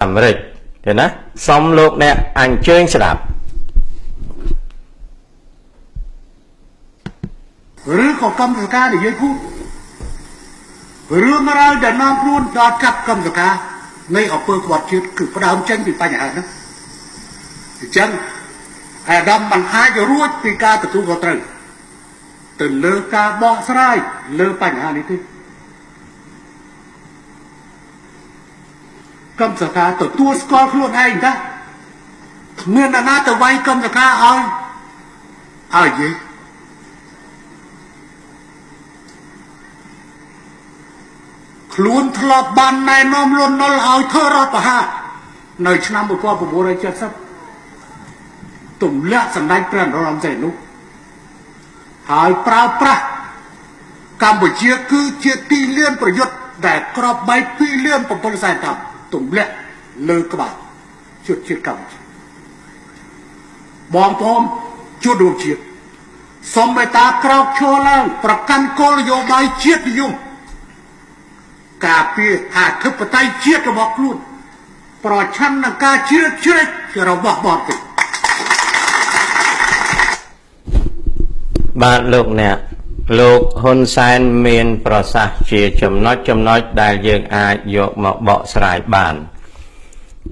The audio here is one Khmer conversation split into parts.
អាមេរិកទេណាសូមលោកអ្នកអញ្ជើញស្ដាប់ឬក៏កម្មសការនិយាយพูดរឿងរ៉ាវដែលនាំខ្លួនដល់កាប់កម្មសការនៃអង្គើក្បត់ជាតិគឺផ្ដើមចេញពីបញ្ហាហ្នឹងអញ្ចឹងអាដាមបានអាចរួចពីការទទួលខុសត្រូវទៅលើការបោះស្រាយលើបញ្ហានេះទេកម្មសការទទួលស្គាល់ខ្លួនឯងតាគ្មានអ្នកណាទៅវាយកម្មសការឲ្យយេខ្លួនធ្លាប់បានណែនាំលន់នល់ឲ្យធ្វើរដ្ឋប្រហារនៅឆ្នាំ1970ទម្លាក់សម្ដេចព្រះនរោត្តមសីហនុហើយប្រើប្រាស់កម្ពុជាគឺជាទីលានប្រយុទ្ធដែលក្របបែក2លាន7សែនតាមទម្លាក់លើក្បាលជួនជាតិកម្ពុជាបងប្អូនជួនរួមជាតិសូមមេត្តាក្រោកឈរឡើងប្រកាន់គោលនយោបាយជាតិនិយមការពារអធិបតេយ្យជាតិរបស់ខ្លួនប្រឆាំងនឹងការជ្រៀតជ្រែករបស់បរទេសបាទលោកអ្នកលោកហ៊ុនសែនមានប្រសាសន៍ជាចំណុចដែលយើងអាចយកមកបកស្រាយបាន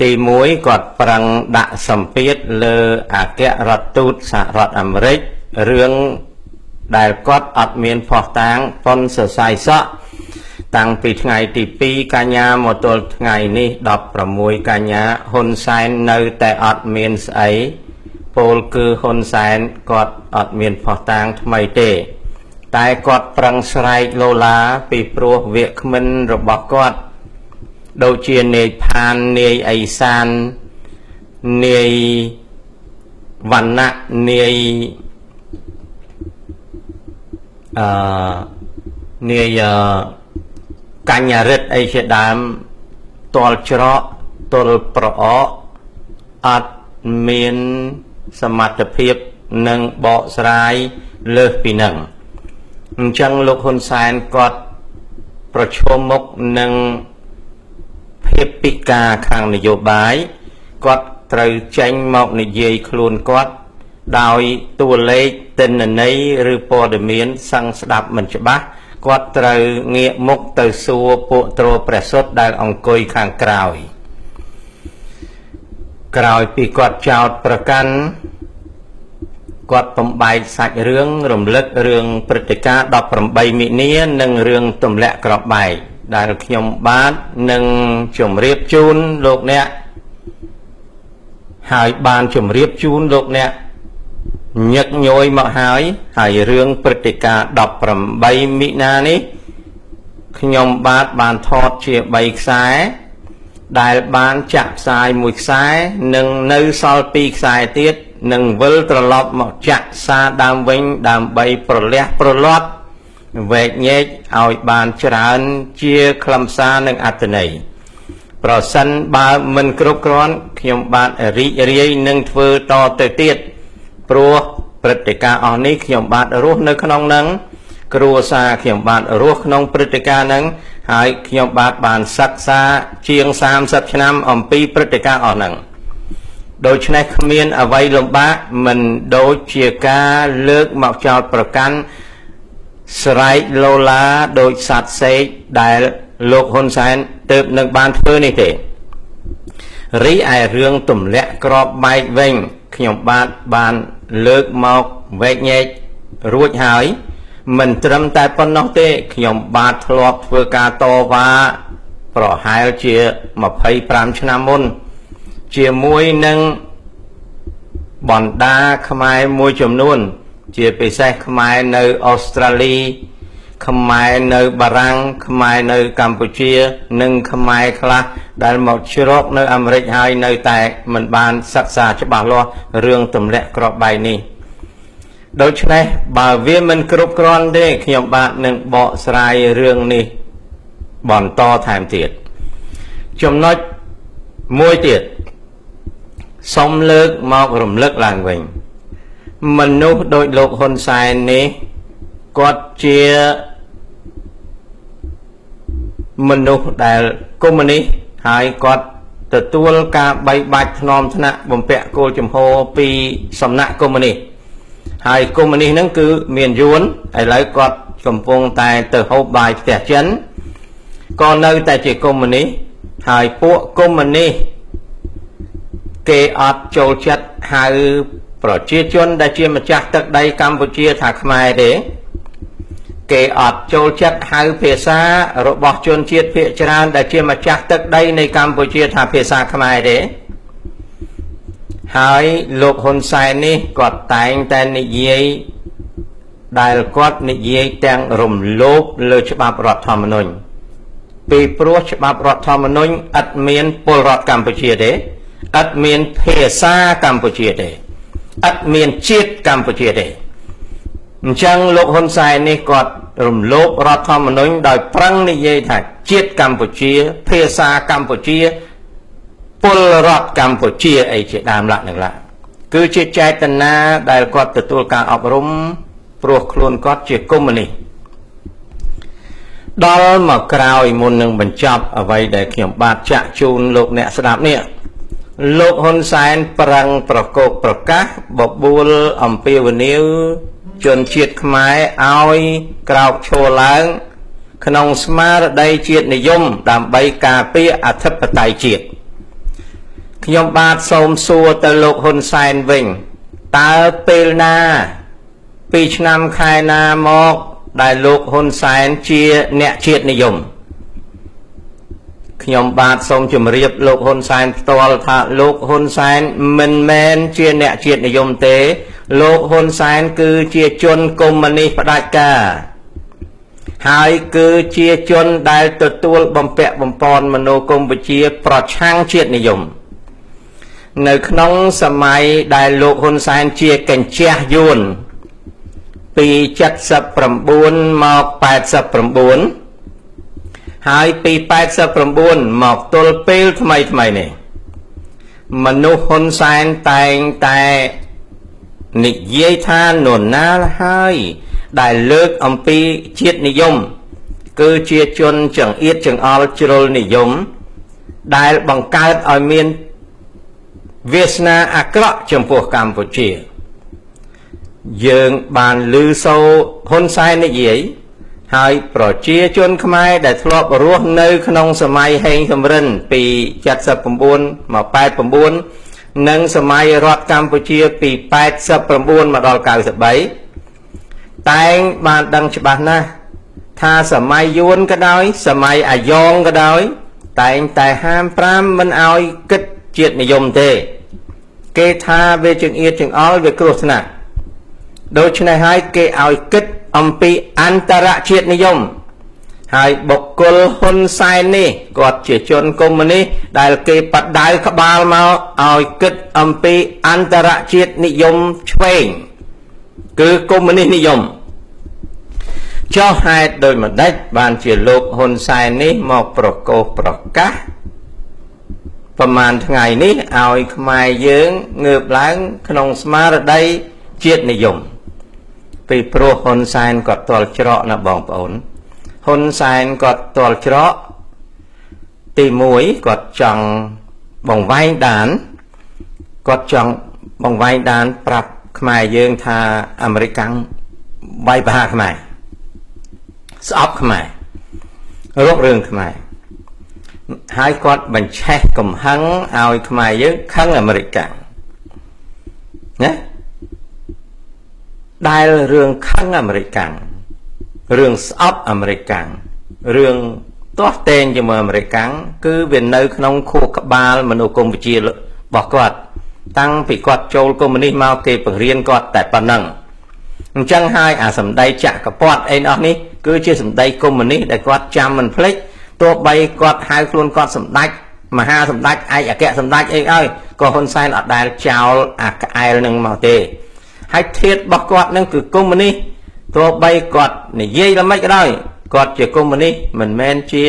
ទី1គាត់ប្រឹងដាក់សម្ពាធលើអគ្គរដ្ឋទូតសហរដ្ឋអាមេរិករឿងដែលគាត់អត់មានភស្តុតាងប៉ុនសរសៃសក់តាំងពីថ្ងៃទី2កញ្ញាមកទល់ថ្ងៃនេះ16កញ្ញាហ៊ុនសែននៅតែអត់មានស្អីពលគឺហ៊ុនសែនគាត់អត់មានភស្តុតាងថ្មីទេតែគាត់ប្រឹងស្រែកលោឡាពីព្រោះវាគ្មិនរបស់គាត់ដូចជានាយផាននាយអេសាននាយវណ្ណៈនាយនាយកញ្ញារិទ្ធអីជាដើមតលច្រកទល់ប្រអកអត់មានសមត្ថភាពនឹងបកស្រាយលើសពីនឹងអញ្ចឹងលោកហ៊ុនសែនគាត់ប្រឈមមុខនឹងភាពពិការខាងនយោបាយគាត់ត្រូវចេញមកនិយាយខ្លួនគាត់ដោយតួលេខទិន្នន័យឬព័ត៌មានសឹងស្ដាប់មិនច្បាស់គាត់ត្រូវងាកមុខទៅសួរពួកទ្រព្រះសុទ្ធដែលអង្គុយខាងក្រោយពីគាត់ចោទប្រកាន់គាត់បំបែកសាច់រឿងរំលឹករឿងព្រឹត្តិការណ៍18មិនិនានិងរឿងទម្លាក់ក្របបែកដែលខ្ញុំបាទនឹងជម្រាបជូនលោកអ្នកហើយបានជម្រាបជូនលោកអ្នកញឹកញយមកហើយរឿងព្រឹត្តិការណ៍18មិនិនានេះខ្ញុំបាទបានថតជា3ខ្សែដែលបានចាក់ផ្សាយ1ខ្សែនិងនៅសល់2ខ្សែទៀតនឹងវិលត្រឡប់មកចាក់សារដើមវិញដើម្បីប្រលះប្រឡាត់វែកញែកឲ្យបានច្រើនជាខ្លឹមសារនិងអត្ថន័យប្រសិនបើមិនគ្រប់គ្រាន់ខ្ញុំបាទរីករាយនឹងធ្វើតទៅទៀតព្រោះព្រឹត្តិការណ៍អស់នេះខ្ញុំបាទរស់នៅក្នុងនឹងគ្រួសារខ្ញុំបាទរស់ក្នុងព្រឹត្តិការណ៍នឹងហើយខ្ញុំបាទបានសិក្សាជាង30ឆ្នាំអំពីព្រឹត្តិការណ៍អស់ហ្នឹងដូច្នេះគ្មានអ្វីលំបាកមិនដូចជាការលើកមកចោទប្រកាន់ស្រែកលោឡាដោយសត្វសេកដែលលោកហ៊ុនសែនទើបនឹងបានធ្វើនេះទេរីឯរឿងទម្លាក់ក្របបែកវិញខ្ញុំបាទបានលើកមកវែកញែករួចហើយមិនត្រឹមតែប៉ុណ្ណោះទេខ្ញុំបាទធ្លាប់ធ្វើការតវ៉ាប្រហែលជា25ឆ្នាំមុនជាមួយនឹងបណ្ដាខ្មែរមួយចំនួនជាពិសេសខ្មែរនៅអូស្ត្រាលីខ្មែរនៅបារាំងខ្មែរនៅកម្ពុជានិងខ្មែរខ្លះដែលមកជ្រកនៅអាមេរិកហើយនៅតែមិនបានសិក្សាច្បាស់លាស់រឿងទម្លាក់ក្របបែកនេះដូច្នេះបើវាមិនគ្រប់គ្រាន់ទេខ្ញុំបាទនឹងបកស្រាយរឿងនេះបន្តថែមទៀតចំណុចមួយទៀតសូមលើកមករំលឹកឡើងវិញមនុស្សដូចលោកហ៊ុនសែននេះគាត់ជាមនុស្សដែលកុម្មុយនីសហើយគាត់ ទទួលការបីបាច់ធ្នមថ្នាក់បំពាក់គោលចំហពីសំណាក់កុម្មុយនីសហើយកុម្មុយនីសហ្នឹងគឺមានយួនឥឡូវគាត់កំពុងតែទៅហូបបាយផ្ទះចិនក៏នៅតែជាកុម្មុយនីសហើយពួកកុម្មុយនីសគេអត់ចូលចិត្តហៅប្រជាជនដែលជាម្ចាស់ទឹកដីកម្ពុជាថាខ្មែរទេគេអត់ចូលចិត្តហៅភាសារបស់ជនជាតិភាគច្រើនដែលជាម្ចាស់ទឹកដីនៃកម្ពុជាថាភាសាខ្មែរទេហើយលោកហ៊ុនសែននេះគាត់តែងតែនិយាយដែលគាត់និយាយទាំងរំលោភលើច្បាប់រដ្ឋធម្មនុញ្ញពីព្រោះច្បាប់រដ្ឋធម្មនុញ្ញឥតមានពលរដ្ឋកម្ពុជាទេឥតមានភាសាកម្ពុជាទេឥតមានជាតិកម្ពុជាទេអញ្ចឹងលោកហ៊ុនសែននេះគាត់រំលោភរដ្ឋធម្មនុញ្ញដោយប្រឹងនិយាយថាជាតិកម្ពុជាភាសាកម្ពុជាពលរដ្ឋកម្ពុជាអីជាដើមឡាក់នឹងឡាគឺជាចេតនាដែលគាត់ទទួលការអប់រំព្រោះខ្លួនគាត់ជាកុម្មុយនីសដល់មកក្រោយមុននឹងបញ្ចប់អ្វីដែលខ្ញុំបាទចាក់ជូនលោកអ្នកស្ដាប់នេះលោកហ៊ុនសែនប្រឹងប្រកោកប្រកាសបបួលអំពាវនាវជនជាតិខ្មែរឲ្យក្រោកឈរឡើងក្នុងស្មារតីជាតិនិយមដើម្បីការពារអធិបតេយ្យជាតិខ្ញុំបាទសូមសួរទៅលោកហ៊ុនសែនវិញតើពេលណាពីឆ្នាំខែណាមកដែលលោកហ៊ុនសែនជាអ្នកជាតិនិយមខ្ញុំបាទសូមជម្រាបលោកហ៊ុនសែនផ្ទាល់ថាលោកហ៊ុនសែនមិនមែនជាអ្នកជាតិនិយមទេលោកហ៊ុនសែនគឺជាជនកុម្មុយនីសផ្ដាច់ការហើយគឺជាជនដែលទទួលបំពាក់បំពន់មនោគមវិជ្ជាប្រឆាំងជាតិនិយមនៅក្នុងសម័យដែលលោកហ៊ុនសែនជាកញ្ជះយួនពី79មក89ហើយពី89មកទល់ពេលថ្មីនេះមនុស្សហ៊ុនសែនតែងតែនិយាយថានរណាហើយដែលលើកអំពីជាតិនិយមគឺជាជនចង្អៀតចង្អល់ជ្រុលនិយមដែលបង្កើតឲ្យមានវាសនាអាក្រក់ចំពោះកម្ពុជាយើងបានឮសូរហ៊ុនសែននិយាយហើយប្រជាជនខ្មែរដែលធ្លាប់រស់នៅក្នុងសម័យហេងសំរិនពី79មក89និងសម័យរដ្ឋកម្ពុជាពី89មកដល់93តែងបានដឹងច្បាស់ណាស់ថាសម័យយួនក៏ដោយសម័យអាយ៉ងក៏ដោយតែងតែហាម5មិនឲ្យគិតជាតិនិយមទេគេថាវាចង្អៀតចង្អល់វាគ្រោះថ្នាក់ដូច្នេះហើយគេឲ្យគិតអំពីអន្តរជាតិនិយមហើយបុគ្គលហ៊ុនសែននេះគាត់ជាជនកុម្មុយនីសដែលគេបដៅក្បាលមកឲ្យគិតអំពីអន្តរជាតិនិយមឆ្វេងគឺកុម្មុយនីសនិយមចុះហេតុដូចម្ដេចបានជាលោកហ៊ុនសែននេះមកប្រកោសប្រកាសប្រហែលថ្ងៃនេះឲ្យខ្មែរយើងងើបឡើងក្នុងស្មារតីជាតិនិយមពីព្រោះហ៊ុនសែនគាត់ទាល់ច្រកណាបងប្អូនហ៊ុនសែនគាត់ទាល់ច្រកទី1គាត់ចង់បង្វែងដានគាត់ចង់បង្វែងដានប្រាប់ខ្មែរយើងថាអាមេរិកកាំងវាយប្រហារខ្មែរស្អប់ខ្មែររករឿងខ្មែរហើយគាត់បញ្ឆេះកំហឹងឲ្យខ្មែរយើងខឹងអាមេរិកកាំងណាដែលរឿងខឹងអាមេរិកកាំងរឿងស្អប់អាមេរិកកាំងរឿងទាស់ទែងជាមួយអាមេរិកកាំងគឺវានៅក្នុងខួរក្បាលមនោគមវិជ្ជារបស់គាត់តាំងពីគាត់ចូលកុម្មុយនីសមកគេបង្រៀនគាត់តែប៉ុណ្ណឹងអញ្ចឹងហើយអាសម្ដីចក្រពត្តិអីអស់នេះគឺជាសម្ដីកុម្មុយនីសដែលគាត់ចាំមិនភ្លេចទោះបីគាត់ហៅខ្លួនគាត់សម្ដេចមហាសម្ដេចឯកអគ្គសម្ដេចអីហើយក៏ហ៊ុនសែនអត់ដែលចោលអាក្អែលនឹងមកទេហើយធាតុរបស់គាត់នឹងគឺកុម្មុយនីសទោះបីគាត់និយាយល្មិចក៏ដោយគាត់ជាកុម្មុយនីសមិនមែនជា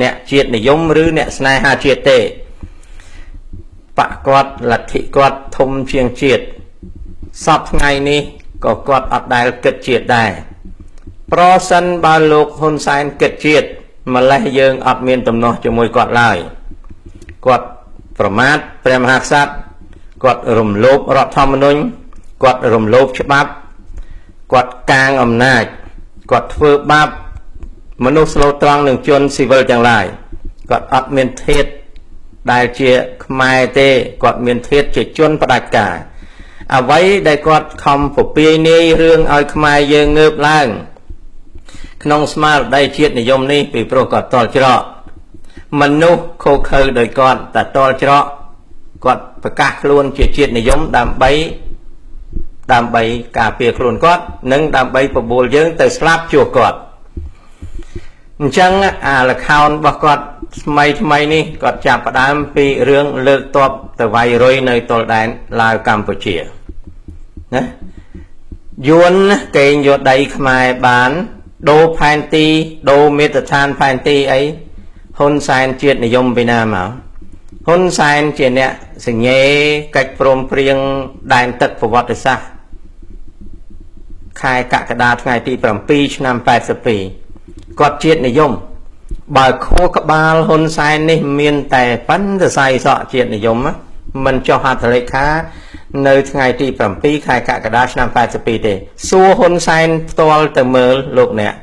អ្នកជាតិនិយមឬអ្នកស្នេហាជាតិទេបកគាត់លទ្ធិគាត់ធំជាងជាតិសពថ្ងៃនេះក៏គាត់អត់ដែលគិតជាតិដែរប្រសិនបើលោកហ៊ុនសែនគិតជាតិម្លេះយើងអត់មានទំនាស់ជាមួយគាត់ឡើយគាត់ ប្រមាថព្រះមហាក្សត្រគាត់រំលោភរដ្ឋធម្មនុញ្ញគាត់រំលោភច្បាប់គាត់កាងអំណាចគាត់ធ្វើបាបមនុស្សស្លូតត្រង់នឹងជនស៊ីវិលទាំងឡាយគាត់អត់មានធាតុដែលជាខ្មែរទេគាត់មានធាតុជាជនផ្ដាច់ការអ្វីដែលគាត់ខំពពាយនាយរឿងឲ្យខ្មែរយើងងើបឡើងក្នុងស្មារតីជាតិនិយមនេះពីព្រោះគាត់តល់ច្រកមនុស្សខូខើដោយគាត់តែតល់ច្រកគាត់ប្រកាសខ្លួនជាជាតិនិយមដើម្បីការពារខ្លួនគាត់និងដើម្បីបបួលយើងទៅស្លាប់ជួគាត់អញ្ចឹងអាលខោនរបស់គាត់ថ្មីនេះគាត់ចាប់ផ្ដើមពីរឿងលើកទ័ពទៅវាយរុយនៅទល់ដែនឡាវកម្ពុជាណាយួនកេងយកដីខ្មែរបានដូរផែនទីដូរមាត្រដ្ឋានផែនទីអីហ៊ុនសែនជាតិនិយមពីណាមកហ៊ុនសែនជាអ្នកសញ្ញេកិច្ចព្រមព្រៀងដែនទឹកប្រវត្តិសាស្ត្រខែកក្កដាថ្ងៃទី7ឆ្នាំ82គាត់ជាតិនិយមបើខួរក្បាលហ៊ុនសែននេះមានតែប៉ុន្តែស័យសក់ជាតិនិយមមិនចុះហត្ថលេខានៅថ្ងៃទី7ខែកក្កដាឆ្នាំ82ទេសួរហ៊ុនសែនផ្ទាល់ទៅមើលលោកអ្នក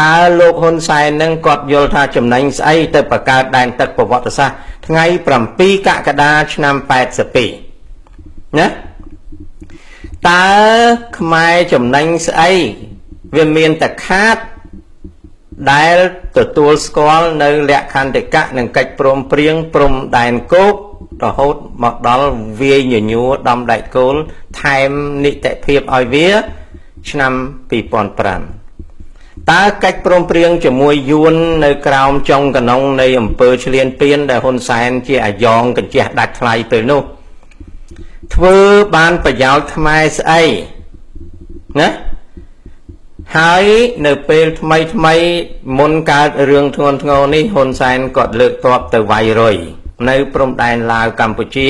តើលោកហ៊ុនសែននឹងគាត់យល់ថាចំណេញស្អីទៅបង្កើតដែនទឹកប្រវត្តិសាស្ត្រថ្ងៃ7កក្កដាឆ្នាំ82ណាតើខ្មែរចំណេញស្អីវាមានតែខាតដែលទទួលស្គាល់នៅលក្ខន្តិកៈនិងកិច្ចព្រមព្រៀងព្រំដែនគោករហូតមកដល់វាយញញួរដំដែកគោលថែមនីតិភាពឲ្យវាឆ្នាំ2005តើកិច្ចព្រមព្រៀងជាមួយយួននៅក្រោមចុងកណ្ដុងនៃអំពើឈ្លានពានដែលហ៊ុនសែនជាអាយ៉ងកញ្ជះដាច់ថ្លៃពេលនោះធ្វើបានប្រយោជន៍ខ្មែរស្អីណាហើយនៅពេលថ្មីមុនកើតរឿងធ្ងន់ធ្ងរនេះហ៊ុនសែនគាត់លើកទ័ពទៅវាយរុយនៅព្រំដែនឡាវកម្ពុជា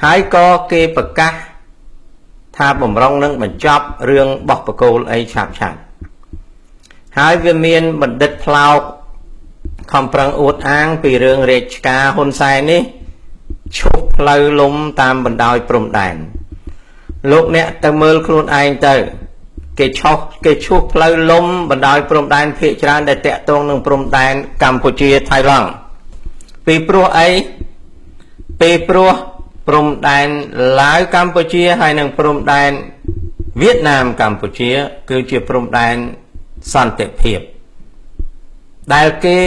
ហើយក៏គេប្រកាសថាបំរុងនឹងបញ្ចប់រឿងបោះបកគោលអីឆាប់ហើយវាមានបណ្ឌិតផ្លោកខំប្រឹងអួតអាងពីរឿងរាជការហ៊ុនសែននេះឈប់ផ្លូវលំតាមបណ្ដោយព្រំដែនលោកអ្នកទៅមើលខ្លួនឯងទៅគេឈប់ផ្លូវលំបណ្ដោយព្រំដែនភាគច្រើនដែលតាក់ទងនឹងព្រំដែនកម្ពុជាថៃឡង់ពីព្រោះអីពីព្រោះព្រំដែនឡាវកម្ពុជាហើយនិងព្រំដែនវៀតណាមកម្ពុជាគឺជាព្រំដែនសន្តិភាពដែលគេ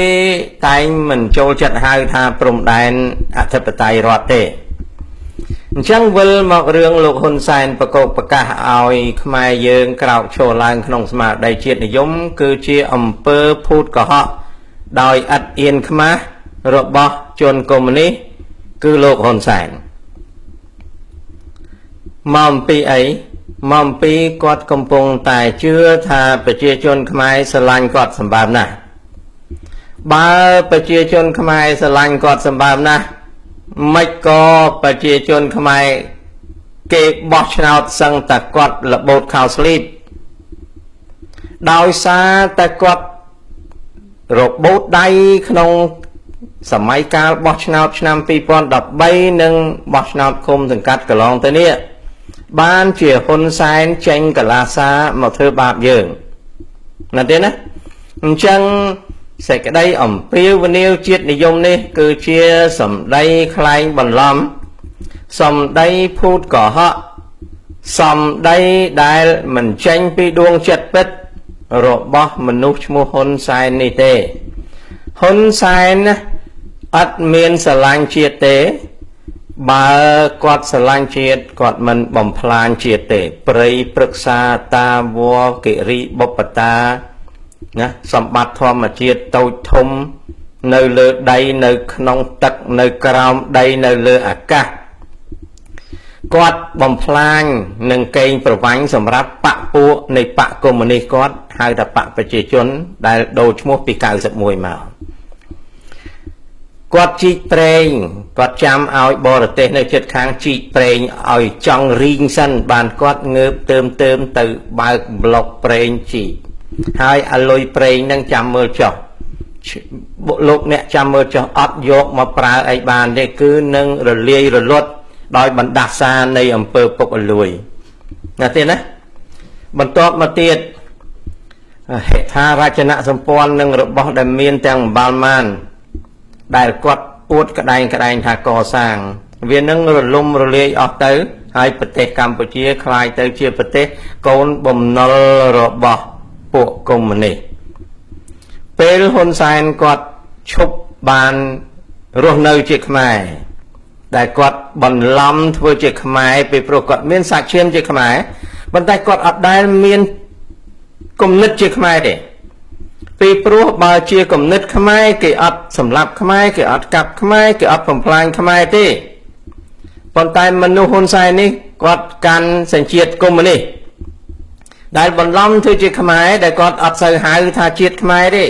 តែងមិនចូលចិត្តហៅថាព្រំដែនអធិបតេយ្យរដ្ឋទេអញ្ចឹងវិលមករឿងលោកហ៊ុនសែនប្រកបប្រកាសឲ្យខ្មែរយើងក្រោកឈរឡើងក្នុងស្មារតីជាតិនិយមគឺជាអំពើភូតកុហកដោយឥតអៀនខ្មាស់របស់ជនកុម្មុយនីសគឺលោកហ៊ុនសែនមកអំពីអីមកអំពីគាត់កំពុងតែជឿថាប្រជាជនខ្មែរស្រឡាញ់គាត់សម្បើមណាស់បើប្រជាជនខ្មែរស្រឡាញ់គាត់សម្បើមណាស់មិនក៏ប្រជាជនខ្មែរគេបោះឆ្នោតសឹងតែគាត់លបោតខោស្លីបដោយសារតែគាត់របូតដៃក្នុងសម័យកាលបោះឆ្នោតឆ្នាំ2013និងបោះឆ្នោតឃុំសង្កាត់កន្លងទៅនេះបានជាហ៊ុនសែនចេញកលាសាមកធ្វើបាបយើងណាទេណាអញ្ចឹងសេចក្តីអំពាវនាវជាតិនិយមនេះគឺជាសម្ដីខ្លែងបន្លំសម្ដីភូតកុហកសម្ដីដែលមិនចេញពីដួងចិត្តពិតរបស់មនុស្សឈ្មោះហ៊ុនសែននេះទេហ៊ុនសែនអត់មានស្រឡាញ់ជាតិទេបើគាត់ស្រឡាញ់ជាតិគាត់មិនបំផ្លាញជាតិទេព្រៃព្រឹក្សាតាវរគិរីបុព្វតាណាសម្បត្តិធម្មជាតិតូចធំនៅលើដីនៅក្នុងទឹកនៅក្រោមដីនៅលើអាកាសគាត់បំផ្លាញនឹងកេងប្រវ័ញ្ចសម្រាប់បកពួកនៃបកកុម្មុយនីសគាត់ហៅថាបកប្រជាជនដែលដូរឈ្មោះពី91មកគាត់ជីកប្រេងគាត់ចាំឲ្យបរទេសនៅជិតខាងជីកប្រេងឲ្យចង់រីងសិនបានគាត់ងើបទៅបើកប្លុកប្រេងជីកហើយអាលុយប្រេងនឹងចាំមើលចុះ bộ lục nè chăm mơ cho ấp dọc mà pra ai bàn để cứ nâng rồi liê rồi lót đòi bắn đạp xa này ẩm pơ bốc ở lùi là thế này bắn tốt mà tiết hệ tha ra chân nạ xâm pon nâng rồi bó đàm miên tăng bàn man đại quạt út cái đành thà cò sang vì nâng rồi lùm rồi liê ọt tới hai bật tế Campuchia khai tới chia bật tế con bầm nô rồi bó bộ công mình nàyពេលហ៊ុនសែនគាត់ឈប់បានរស់នៅជាខ្មែរដែលគាត់បន្លំធ្វើជាខ្មែរពេលព្រោះគាត់មានសាច់ឈាមជាខ្មែរប៉ុន្តែគាត់អត់ដែលមានគំនិតជាខ្មែរទេពីព្រោះបើជាគំនិតខ្មែរគេអត់សម្លាប់ខ្មែរគេអត់កាប់ខ្មែរគេអត់បំផ្លាញខ្មែរទេប៉ុន្តែមនុស្សហ៊ុនសែននេះគាត់កាន់សញ្ជាតិកុម្មុយនីសដែលបន្លំធ្វើជាខ្មែរដែលគាត់អត់សូវហៅថាជាតិខ្មែរទេ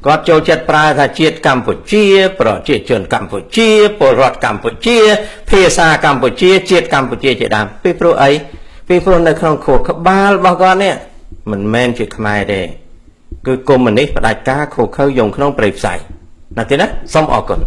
គាត់ចូលចិត្តប្រើថាជាតិកម្ពុជាប្រជាជនកម្ពុជាពលរដ្ឋកម្ពុជាភាសាកម្ពុជាជាតិកម្ពុជាជាដើមពីព្រោះអីពីព្រោះនៅក្នុងខួរក្បាលរបស់គាត់នេះមិនមែនជាខ្មែរទេគឺកុម្មុយនីសផ្ដាច់ការខុសខើយងក្នុងព្រៃផ្សៃណាទេណាសូមអរគុណ